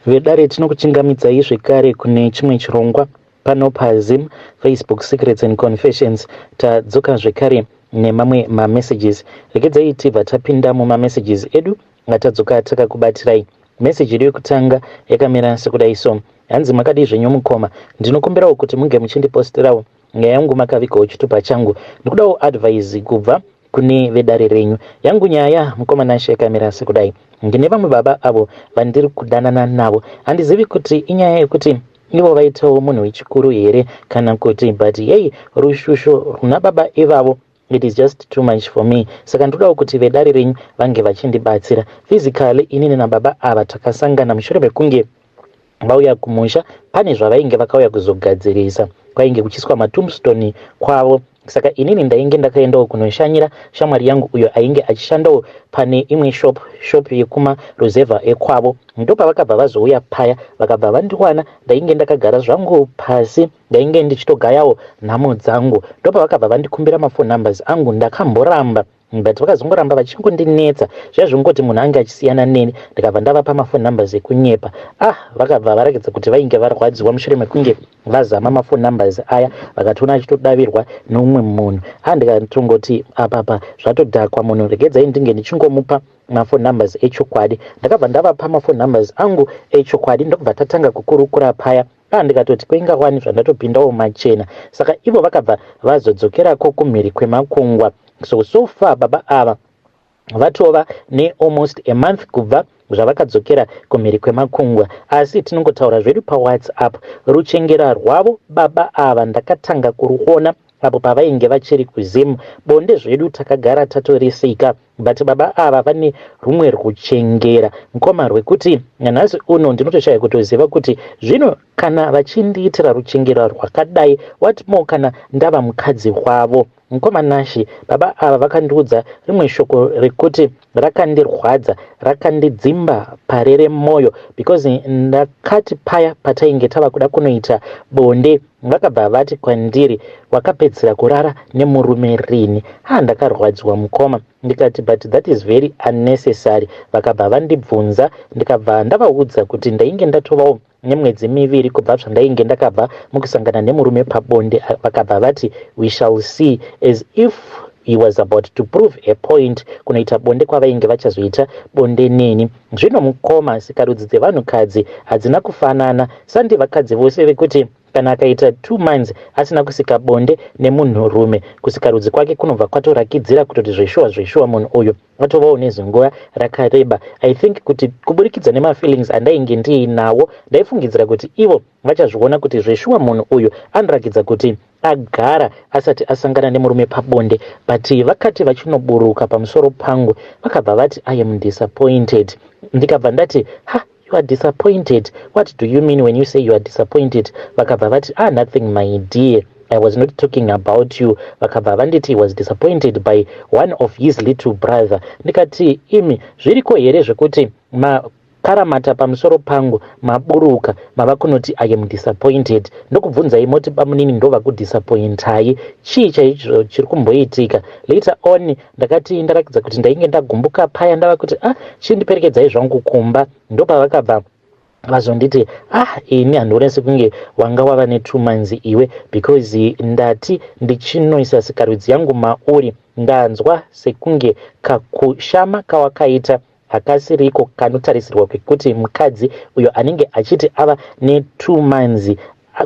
Vedare tinokuchingamidzai zvekare kune chimwe chirongwa pano paZim Facebook Secrets and Confessions. Tadzoka zvekare nemamwe mamessages. Regedzai tibva tapinda mumamessages edu atadzoka takakubatirai. Message yedu yekutanga yakamira sekudai so: hanzi makadi zvenyu mukoma, ndinokumbirawo kuti munge muchindiposterawo nyaya yangu makavikawo chitupa changu. Ndikudawo advice kubva kune vedare renyu. Yangu nyaya mukoma Nashe yakamira sekudai: ndine vamwe baba avo vandiri kudanana navo. Handizivi kuti inyaya yekuti ivo vaitawo munhu wechikuru here kana kuti, but yei rushusho runa baba ivavo, it is just too much for me. Saka ndodawo kuti vedare renyu vange vachindibatsira. Physically inini nababa ava takasangana mushure mekunge vauya kumusha. Pane zvavainge vakauya kuzogadzirisa, kwainge kuchiswa matombstone kwavo. Saka inini ndainge ndakaendawo kunoshanyira shamwari yangu uyo ainge achishandawo pane imwe shop yekuma Roseva ekwavo. Ndopa vakabva vazouya paya, vakabva vandiwana ndainge ndakagara zvangu pasi, ndainge ndichitogayawo nhamo dzangu. Ndopa vakabva vandikumbira mafone numbers angu. Ndakamboramba, but vakazongoramba vachingondinetsa zvazvingoti munhu ange achisiyana neni. Ndikabva ndavapa mafone numbers ekunyepa. Vakabva varakidza kuti vainge varwadziwa mushure mekunge vazama mafone numbers aya, vakatoona achitodavirwa neumwe munhu. Ndikatongoti apapa zvatodhakwa munhu, regedzai ndinge ndichingomupa mafone numbers echokwadi. Ndakabva ndavapa mafone numbers angu echokwadi, ndokubva tatanga kukurukura paya. Ndikatoti kwenga wani zvandatopindawo machena. Saka ivo vakabva vazodzokerako kumhiri kwemakungwa. So far baba ava vatova ne almost a month kubva zvavakadzokera kumhiri kwemakungwa. Asi tinongotaura zvedu paWhatsApp. Ruchengera rwavo baba ava ndakatanga kuruona apo pavainge vachiri kuZim. Bonde zvedu takagara tatorisika, but baba ava vane rumwe ruchengera mukoma rwekuti nanhasi uno ndinotoshaya kutoziva kuti zvino kana vachindiitira ruchengera rwakadai, what more kana ndava mukadzi wavo. Mukoma Nashe, baba ava vakandiudza rimwe shoko rekuti rakandirwadza, rakandidzimba parere moyo, because ndakati paya patainge tava kuda kunoita bonde, vakabva vati kwandiri, wakapedzera kurara nemurume rini? Ndakarwadziwa mukoma. Ndikati but that is very unnecessary. Vakabva vandibvunza, ndikabva ndavaudza kuti ndainge ndatovawo nemwedzi miviri kubva zvandainge ndakabva mukusangana nemurume pabonde. Vakabva vati we shall see, as if he was about to prove a point kunoita bonde kwavainge vachazoita bonde neni. Zvino mukoma, sikarudzi dzevanhukadzi hadzina kufanana. Sandi vakadzi vose vekuti kana akaita 2 months asina kusika bonde nemunhurume, kusikarudzi kwake kunobva kwatorakidzira kutoti zveshuwa munhu uyu atovawo nezinguva rakareba. I think kuti kuburikidza nemafeelings andainge ndiinawo, ndaifungidzira kuti ivo vachazviona kuti zveshuwa munhu uyu anorakidza kuti agara asati asangana nemurume pabonde. But vakati vachinoburuka pamusoro pangu, vakabva vati I am disappointed. Ndikabva ndati you are disappointed? What do you mean when you say you are disappointed? Vakabva vati nothing my dear, I was not talking about you. Vakabva vanditi he was disappointed by one of his little brother. Ndikati imi zviriko here zvekuti karamata pamusoro pangu maburuka mava kunoti I am disappointed? Ndokubvunzai moti pamunini ndova kudisappointai? Chii chaicho chiri kumboitika? Later on ndakati ndarakidza kuti ndainge ndagumbuka paya, ndava kuti chindiperekedzai zvangu kumba. Ndopa vakabva vazonditi ini handioni sekunge wanga wava ne2 months iwe, because ndati ndichinoisa sikarudzi yangu mauri, ndanzwa sekunge kakushama kawakaita hakasiriko kanotarisirwa kwekuti mukadzi uyo anenge achiti ava ne2 months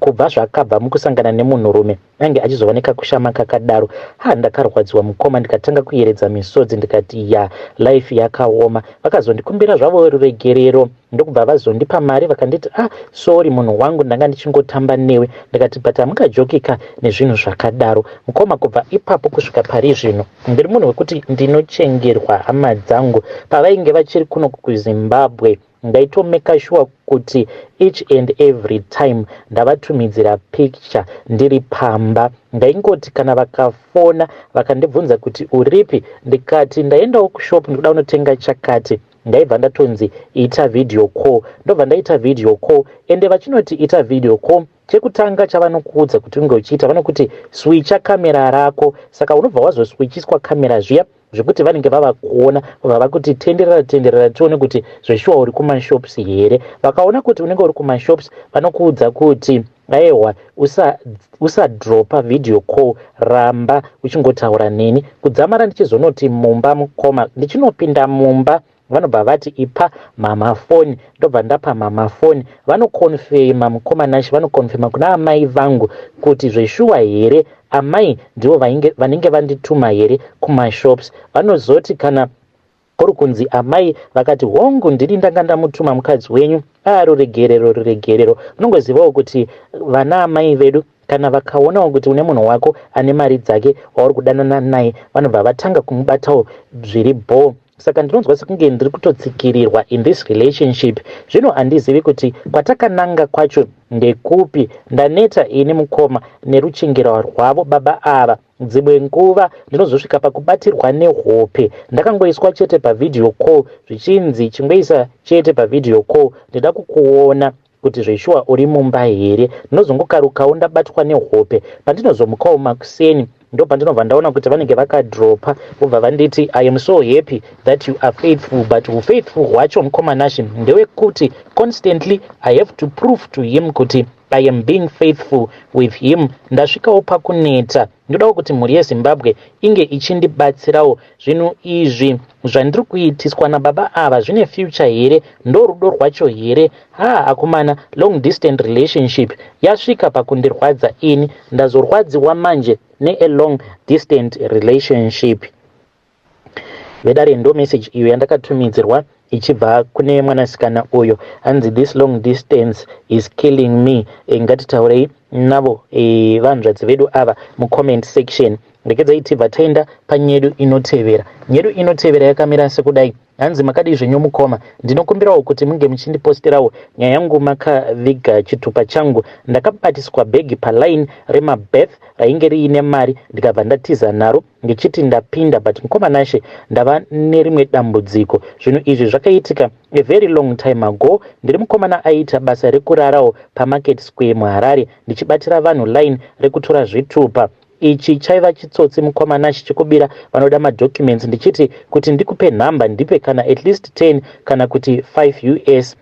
kubva zvakabva mukusangana nemunhurume ange achizovaneka kushama kakadaro. Ndakarwadziwa mukoma, ndikatanga kuyeredza misodzi, ndikati life yakaoma. Vakazondikumbira zvavo ruregerero, ndokubva vazondipa mari, vakanditi sorry munhu wangu, ndanga ndichingotamba newe. Ndikati but hamungajokika nezvinhu zvakadaro mukoma. Kubva ipapo kusvika pari zvino ndiri munhu wekuti ndinochengerwa hama dzangu. Pavainge vachiri kuno kuZimbabwe, ndaitomeka sure kuti each and every time ndavatumidzira picture ndiri pamba. Ndaingoti kana vakafona vakandibvunza kuti uripi, ndikati ndaendawo kushop ndikuda kunotenga chakati, ndaibva ndatonzi ita video call. Ndobva ndaita video call, ende vachinoti ita video call, chekutanga chavanokuudza kuti unge uchiita vanokuti swicha kamera rako. Saka unobva wazoswichiswa kamera zviya, zvekuti vanenge vava kuona vava kuti tenderera tione kuti zveshuwa uri kumashops here. Vakaona kuti unenge uri kumashops vanokuudza kuti aiwa usadropa video call, ramba uchingotaura neni. Kudzamara ndichizonoti mumba mukoma, ndichinopinda mumba vanobva vati ipa mamafoni, ndobva ndapa mamafoni. Vanokonfirma mukoma nashi, vanokonfirma kuna amai vangu kuti zveshuwa here amai ndivo vanenge vandituma here kumashops. Vanozoti kana kuri kunzi amai vakati hongu ndiri ndanga ndamutuma mukadzi wenyu, ruregerero. Unongozivawo kuti vana amai vedu kana vakaonawo kuti une munhu wako ane mari dzake wauri kudanana naye vanobva vatanga kumubatawo zviri bho. Saka ndinonzwa sekunge ndiri kutotsikirirwa in this relationship. Zvino handizivi kuti kwatakananga kwacho ndekupi. Ndaneta ini mukoma neruchengerwa rwavo baba ava. Dzimwe nguva ndinozosvika pakubatirwa nehope. Ndakangoiswa chete pavideo call zvichinzi chingoisa chete pavideo call, ndida kukuona kuti zveshuwa uri mumba here. Ndinozongokarukawo ndabatwa nehope. Pandinozomukawo makuseni ndo pandinobva ndaona kuti vanenge vakadropa vobva vanditi I am so happy that you are faithful, but ufaithful hwacho mukoma nashi ndewekuti constantly I have to prove to him kuti I am being faithful with him. Ndasvikawo pakuneta, ndodawo kuti mhuri yeZimbabwe inge ichindibatsirawo. Zvinhu izvi zvandiri kuitiswa nababa ava zvine future here? Ndo rudo rwacho here? Akomana, long distance relationship yasvika pakundirwadza ini, ndazorwadziwa manje ne-a long distant relationship. Vedare ndo message iyo yandakatumidzirwa ichibva kune mwanasikana uyo anzi this long distance is killing me. Ngatitaurei navo vanzvadzi vedu ava mucomment section. Rekedzai tibva taenda panyedu inotevera. Nyedu inotevera yakamira sekudai. Hanzi makadi zvenyu mukoma, ndinokumbirawo kuti munge muchindiposterawo nyaya yangu makaviga chitupa changu. Ndakabatiswa bhegi paline remabeth rainge riine mari, ndikabva ndatiza naro ndichiti ndapinda, but mukoma nashe ndava nerimwe dambudziko. Zvinhu izvi zvakaitika a very long time ago. Ndiri mukomana aita basa rekurarawo pamarket square muHarare ndichibatira vanhu line rekutora zvitupa. Ichi chaiva chitsotsi mukomana chichikubira vanoda madocuments, ndichiti kuti ndikupe nhamba ndipe kana at least 10 kana kuti 5 US.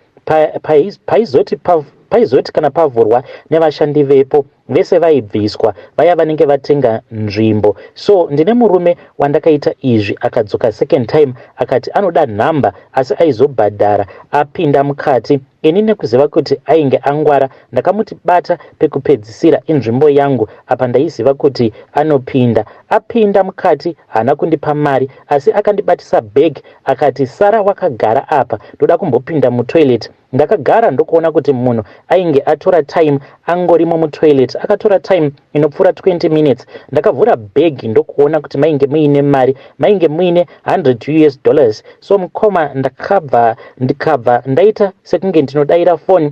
Paizoti kana pavhurwa nevashandi vepo vese vaibviswa, vaya vanenge vatenga nzvimbo. So ndine murume wandakaita izvi akadzoka second time akati anoda nhamba asi aizobhadhara. Apinda mukati, ini nekuziva kuti ainge angwara ndakamuti bata pekupedzisira inzvimbo yangu apa ndaiziva kuti anopinda. Apinda mukati haana kundipa mari asi akandibatisa bag akati sara wakagara apa, ndoda kumbopinda mutoilet. Ndakagara ndokuona kuti munhu ainge atora time angorimo mutoilet, akatora time inopfuura 20 minutes. Ndakavhura bag ndokuona kuti mainge muine mari, mainge muine $100. So mukoma ndikabva ndaita sekunge ndinodaira phone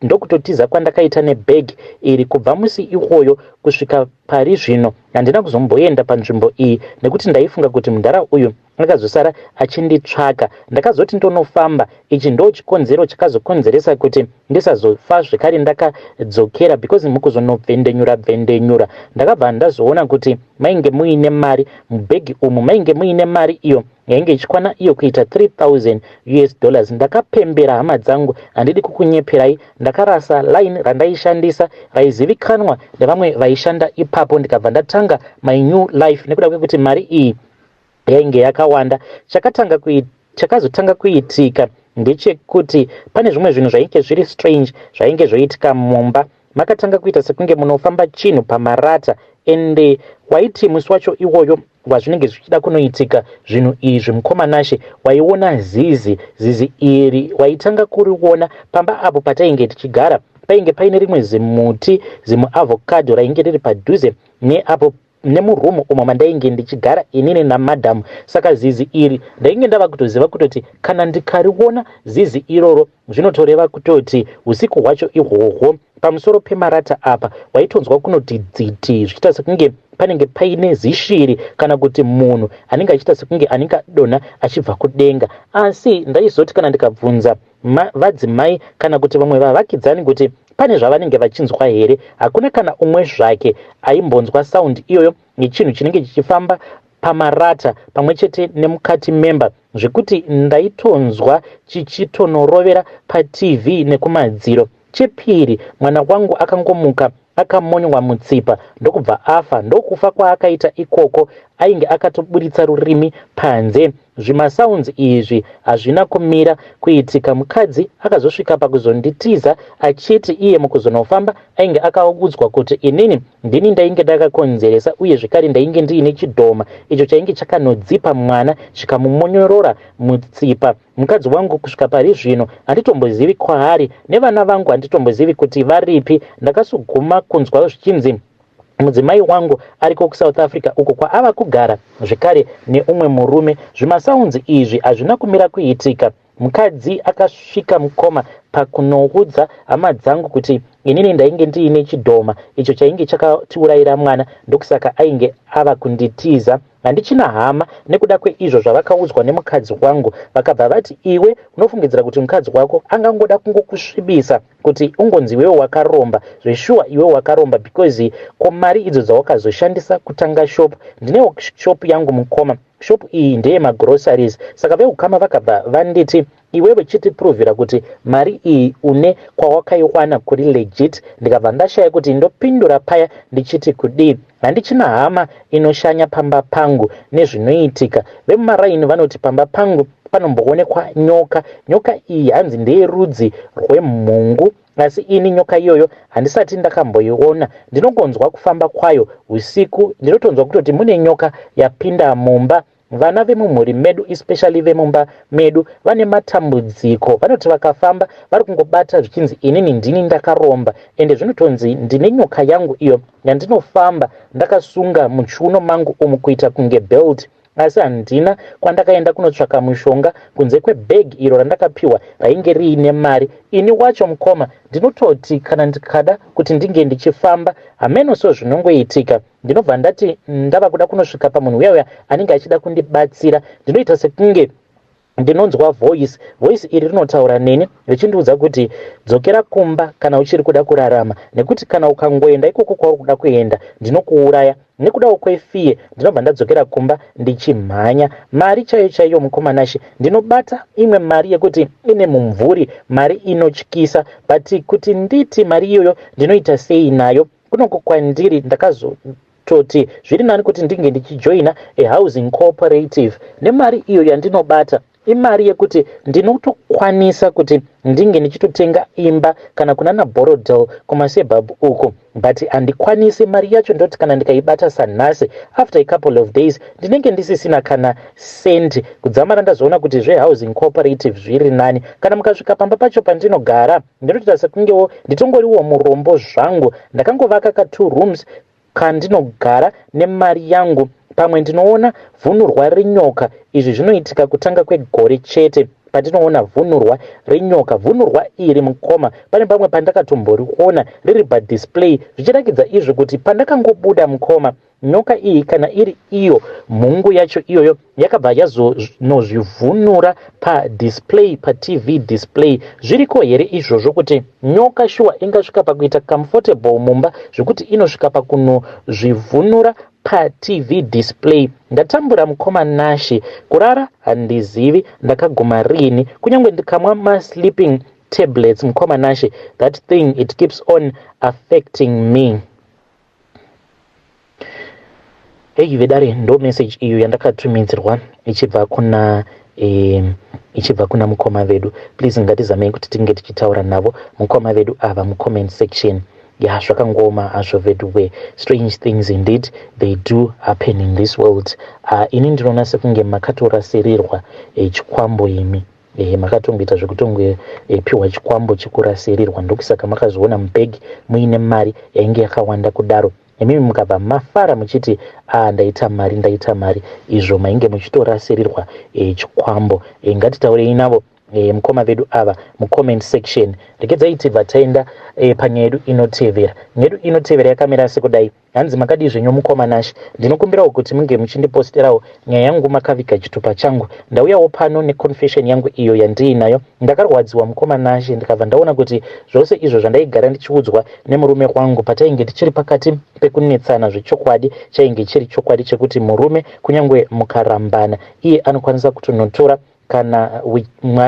ndokutotiza kwandakaita nebag iri. Kubva musi iwoyo kusvika pari zvino handina kuzomboenda panzvimbo iyi nekuti ndaifunga kuti mudhara uyu akazosara achinditsvaka. Ndakazoti ndonofamba, ichi ndo chikonzero chakazokonzeresa kuti ndisazofa zvekare ndakadzokera, because mukuzonobvendenyura ndakabva ndazoona kuti mainge muine mari mubhegi umu, mainge muine mari iyo yainge ichikwana iyo kuita $3,000. Ndakapembera hama dzangu, handidi kukunyeperai. Ndakarasa line randaishandisa raizivikanwa nevamwe vaishanda ipapo, ndikabva ndatanga my new life nekuda kwekuti mari iyi yainge yakawanda. Chakazotanga kuitika ndechekuti pane zvimwe zvinhu zvainge zviri strange zvainge zvoitika mumba. Makatanga kuita sekunge munofamba chinhu pamarata, ende waiti musi wacho iwoyo wazvinenge zvichida kunoitika zvinhu izvi mukoma nashe waiona zizi iri waitanga kuriona pamba apo patainge tichigara. Painge paine rimwe zimuti zimuavocado rainge riri padhuze neapo nemurumu umo mandainge ndichigara inini namadhamu. Saka zizi iri ndainge ndava kutoziva kutoti kana ndikariona zizi iroro zvinotoreva kutoti usiku hwacho ihwohwo pamusoro pemarata apa waitonzwa kunoti dziti zvichita sekunge panenge paine zishiri kana kuti munhu anenge achiita sekunge anenge adonha achibva kudenga. Asi ndaizoti kana ndikabvunza vadzimai kana kuti vamwe vavakidzani kuti pane zvavanenge vachinzwa here, hakuna kana umwe zvake aimbonzwa sound iyoyo yechinhu chinenge chichifamba pamarata pamwechete nemukati memba zvekuti ndaitonzwa chichitonorovera paTV nekumadziro. Chepiri, mwana wangu akangomuka akamonywa mutsipa ndokubva afa. Ndokufa kwaakaita ikoko ainge akatoburitsa rurimi panze. Zvimasounds izvi hazvina kumira kuitika. Mukadzi akazosvika pakuzonditiza achiti iye mukuzonofamba ainge akaudzwa kuti inini ndini ndainge ndakakonzeresa uye zvekare ndainge ndiine chidhoma icho chainge chakanodzipa mwana chikamumonyorora mutsipa. Mukadzi wangu kusvika pari zvino handitombozivi kwaari, nevana vangu handitombozivi kuti varipi. Ndakasuguma kunzwa zvichinzi mudzimai wangu ariko kuSouth Africa uko kwaava kugara zvekare neumwe murume. Zvimasounds izvi hazvina kumira kuitika. Mukadzi akasvika mukoma pakunoudza hama dzangu kuti inini ndainge ndiine chidhoma icho chainge chakatiurayira mwana, ndokusaka ainge ava kunditiza. Handichina hama nekuda kweizvo zvavakaudzwa nemukadzi wangu. Vakabva vati iwe unofungidzira kuti mukadzi wako angangoda kungokusvibisa kuti ungonzi iwewo wakaromba. Zveshuwa iwewo wakaromba because komari idzo dzawakazoshandisa kutanga shop. Ndinewo shop yangu mukoma. Shop iyi ndeye magroceries. Saka veukama vakabva vanditi iwewe chitipuruvhira kuti mari iyi une kwawakaiwana kuri legit. Ndikabva ndashaya kuti ndopindura paya ndichiti kudii. Handichina hama inoshanya pamba pangu nezvinoitika. Vemumaraini vanoti pamba pangu panomboonekwa nyoka. Nyoka iyi hanzi ndeyerudzi rwemhungu, asi ini nyoka iyoyo handisati ndakamboiona. Ndinogonzwa kufamba kwayo usiku. Ndinotonzwa kutoti mune nyoka yapinda mumba. Vana vemumhuri medu, especially vemumba medu, vane matambudziko. Vanoti vakafamba vari kungobata zvichinzi inini ndini ndakaromba. Ende zvinotonzi ndine nyoka yangu iyo yandinofamba ndakasunga muchiuno mangu umu kuita kunge belt. Asi handina kwandakaenda kunotsvaka mushonga kunze kwebhegi iro randakapiwa rainge riine mari. Ini wacho mukoma ndinototi kana ndikada kuti ndinge ndichifamba hameno so zvinongoitika. Ndinobva ndati ndava kuda kunosvika pamunhu uyauya anenge achida kundibatsira. Ndinoita sekunge ndinonzwa voice iri rinotaura neni richindiudza kuti dzokera kumba kana uchiri kuda kurarama, nekuti kana ukangoenda ikoko kwauri kuda kuenda ndinokuuraya. Nekudawo kwefiye ndinobva ndadzokera kumba ndichimhanya. Mari chaiyo chaiyo mukomanashi ndinobata imwe mari yekuti ine mumvuri, mari inotyisa, but kuti nditi mari iyoyo ndinoita sei nayo kunoko kwandiri ndakazototi zviri nani kuti ndinge ndichijoina housing cooperative. Nemari iyo yandinobata imari yekuti ndinotokwanisa kuti ndinge ndichitotenga imba kana kunana Borodel kumaSuburb uko, but handikwanisi mari yacho. Ndoti kana ndikaibata sanhasi after a couple of days ndinenge ndisisina kana sendi. Kudzamara ndazoona kuti zvehousing cooperative zviri nani. Kana mukasvika pamba pacho pandinogara ndinotoita sekungewo nditongoriwo murombo zvangu. Ndakangovaka ka 2 rooms kandinogara nemari yangu. Pamwe ndinoona vhunurwa renyoka. Izvi zvinoitika kutanga kwegore chete pandinoona vhunurwa renyoka. Vhunurwa iri mukoma pane pamwe pandakatomboriona riri padisplay zvichirakidza izvi kuti pandakangobuda mukoma nyoka iyi kana iri iyo mhungu yacho iyoyo yakabva yazonozvivhunura padisplay, paTV display. Zviriko here izvozvo kuti nyoka shuwa ingasvika pakuita comfortable mumba zvekuti inosvika pakunozvivhunura paTV display? Ndatambura mukoma Nashi. Kurara handizivi ndakaguma rini. Kunyange ndikamwa ma-sleeping tablets mukoma Nashi, that thing it keeps on affecting me. Hey vedare, ndo message iyo yandakatumidzirwa ichibva kuna mukoma vedu. Please ngatizamei kuti tinge tichitaura navo mukoma vedu ava mucomment section. Yeah, zvakangoma azvo vedu we. Strange things indeed they do happen in this world. Ini ndinoona sekunge makatorasirirwa chikwambo imi. Makatongoita zvekutonge piwa chikwambo chekurasirirwa. Ndokusaka makazoona mubhegi muine mari yainge yakawanda kudaro. Imimi mukabva mafara muchiti ndaita mari izvo mainge muchitorasirirwa chikwambo. Ngatitaurei navo mukoma vedu ava mucomment section. Regedzai tibva taenda panyaya yedu inotevera. Nyaya yedu inotevera yakamira sekudai. Hanzi makadi zvenyu mukoma Nash, ndinokumbirawo kuti munge muchindiposterawo nyaya yangu makaviga chitupa changu. Ndauyawo pano neconfession yangu iyo yandiinayo. Ndakarwadziwa mukoma Nash, ndikabva ndaona kuti zvose izvo zvandaigara ndichiudzwa nemurume wangu patainge tichiri pakati pekunetsana zvechokwadi chainge chiri chokwadi chekuti murume kunyangwe mukarambana iye anokwanisa kutonotora kana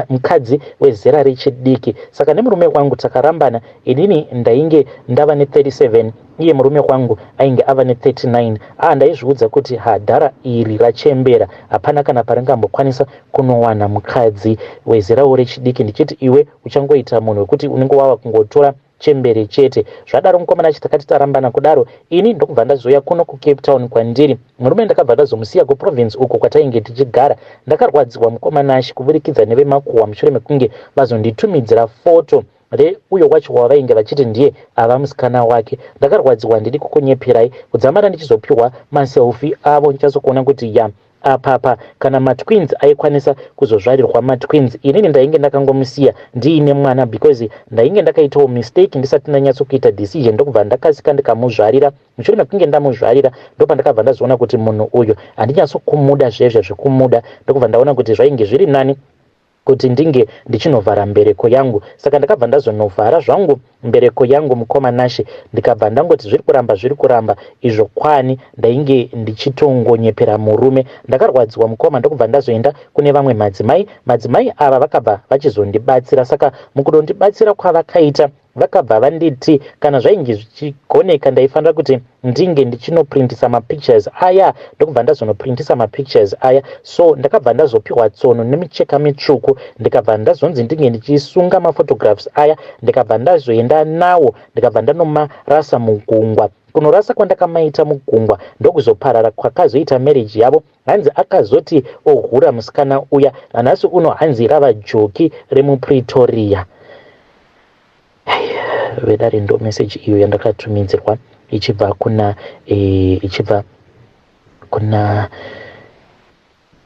mukadzi wezera rechidiki. Saka nemurume wangu takarambana, inini ndainge ndava ne37, iye murume wangu ainge ava ne39. Ndaizviudza kuti hadhara iri rachembera, hapana kana paringambokwanisa kunowana mukadzi wezerawo rechidiki. Ndichiti iwe uchangoita munhu wekuti unenge wava kungotora chembere chete. Zvadaro mukomana chitakati tarambana kudaro, ini ndokubva ndazoya kuno kuCape Town kwandiri. Murume ndakabva ndazomusiya kuprovince uko kwatainge tichigara. Ndakarwadziwa mukomana Nash kuburikidza nevemakuhwa mushure mekunge vazonditumidzira foto uyo wacho wavainge vachiti ndiye ava musikana wake. Ndakarwadziwa ndiri kukunyeperai kudzamara ndichizopiwa maselfi avo ndichazokuona kuti apapa kana matwins aikwanisa kuzozvarirwa matwins, inini ndainge ndakangomusiya ndiine mwana because ndainge ndakaitawo mistake ndisati ndanyatsokuita decision ndokubva ndakasika ndikamuzvarira. Mushure mekunge ndamuzvarira ndopandakabva ndazoona kuti munhu uyu handinyatsokummuda zvezve zvekumuda, ndokubva ndaona kuti zvainge zviri nani kuti ndinge ndichinovhara mbereko yangu. Saka ndakabva ndazonovhara zvangu mbereko yangu mukoma Nash, ndikabva ndangoti zviri kuramba izvo kwani ndainge ndichitongonyepera murume. Ndakarwadziwa mukoma ndokubva ndazoenda kune vamwe madzimai ava vakabva vachizondibatsira. Saka mukudondibatsira kwavakaita vakabva vanditi kana zvainge zvichigoneka ndaifanira kuti ndinge ndichinoprintisa mapictures aya, ndokubva ndazonoprintisa mapictures aya. So ndakabva ndazopiwa tsono nemicheka mitsvuku, ndikabva ndazonzi ndinge ndichisunga maphotographs aya, ndikabva ndazoenda nawo ndikabva ndanomarasa mugungwa. Kunorasa kwandakamaita mugungwa ndokuzoparara kwakazoita marriage yavo. Hanzi akazoti ohura musikana uya, nanhasi uno hanzi rava joki remuPretoria. Vedare ndo message iyo yandakatumidzirwa ichibva kuna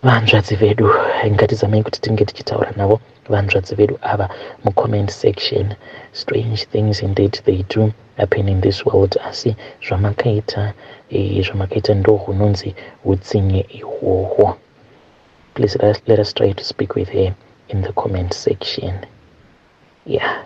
vanzvadzi vedu. Ngatizamei kuti tinge tichitaura navo vanzvadzi vedu ava mucomment section. Strange things indeed they do happen in this world. Asi zvamakaita ndo hunonzi hutsinye ihwohwo. Please let us try to speak with her in the comment section. Yeah.